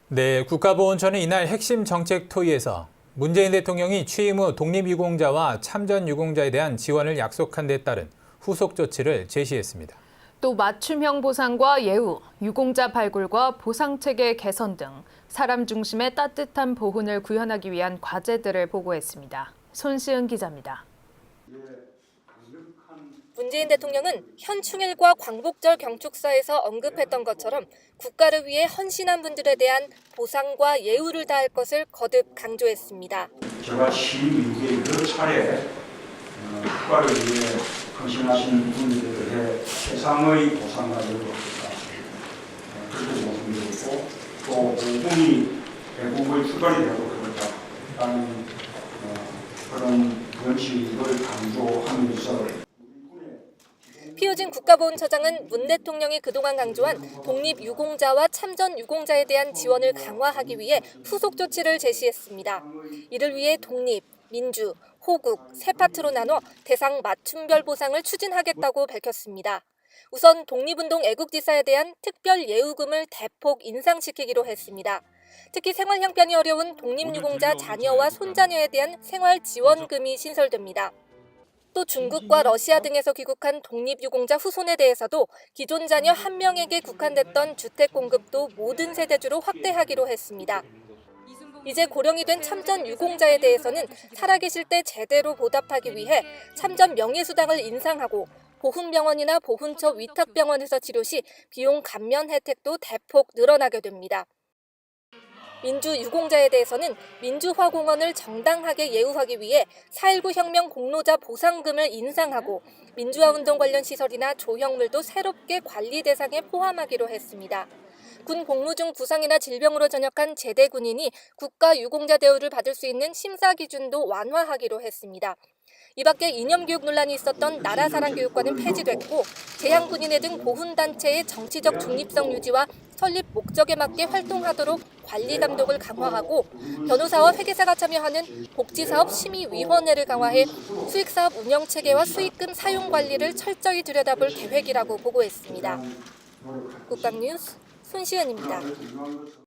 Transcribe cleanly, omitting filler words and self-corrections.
네, 국가보훈처는 이날 핵심 정책 토의에서 문재인 대통령이 취임 후 독립유공자와 참전유공자에 대한 지원을 약속한 데 따른 후속 조치를 제시했습니다. 또 맞춤형 보상과 예우, 유공자 발굴과 보상체계 개선 등 사람 중심의 따뜻한 보훈을 구현하기 위한 과제들을 보고했습니다. 손시은 기자입니다. 문재인 대통령은 현충일과 광복절 경축사에서 언급했던 것처럼 국가를 위해 헌신한 분들에 대한 보상과 예우를 다할 것을 거듭 강조했습니다. 제가 취임 이후에 여러 차례 국가를 위해 헌신하신 분들에 대해 최상의 보상과 예우를 하겠다. 그렇게 말씀드렸고 또 보훈이 대국의 출발이 되고 그렇다라는 그런 원칙을 강조하면서 피우진 국가보훈처장은 문 대통령이 그동안 강조한 독립유공자와 참전유공자에 대한 지원을 강화하기 위해 후속 조치를 제시했습니다. 이를 위해 독립, 민주, 호국 세 파트로 나눠 대상 맞춤별 보상을 추진하겠다고 밝혔습니다. 우선 독립운동 애국지사에 대한 특별 예우금을 대폭 인상시키기로 했습니다. 특히 생활 형편이 어려운 독립유공자 자녀와 손자녀에 대한 생활지원금이 신설됩니다. 또 중국과 러시아 등에서 귀국한 독립유공자 후손에 대해서도 기존 자녀 1명에게 국한됐던 주택 공급도 모든 세대주로 확대하기로 했습니다. 이제 고령이 된 참전 유공자에 대해서는 살아계실 때 제대로 보답하기 위해 참전 명예수당을 인상하고 보훈병원이나 보훈처 위탁병원에서 치료 시 비용 감면 혜택도 대폭 늘어나게 됩니다. 민주유공자에 대해서는 민주화공원을 정당하게 예우하기 위해 4.19 혁명 공로자 보상금을 인상하고 민주화운동 관련 시설이나 조형물도 새롭게 관리 대상에 포함하기로 했습니다. 군 복무 중 부상이나 질병으로 전역한 제대 군인이 국가유공자 대우를 받을 수 있는 심사 기준도 완화하기로 했습니다. 이 밖에 이념교육 논란이 있었던 나라사랑교육과는 폐지됐고 재향군인회 등 보훈단체의 정치적 중립성 유지와 설립 목적에 맞게 활동하도록 관리 감독을 강화하고 변호사와 회계사가 참여하는 복지사업 심의위원회를 강화해 수익사업 운영체계와 수익금 사용 관리를 철저히 들여다볼 계획이라고 보고했습니다. 국방뉴스 손시은입니다.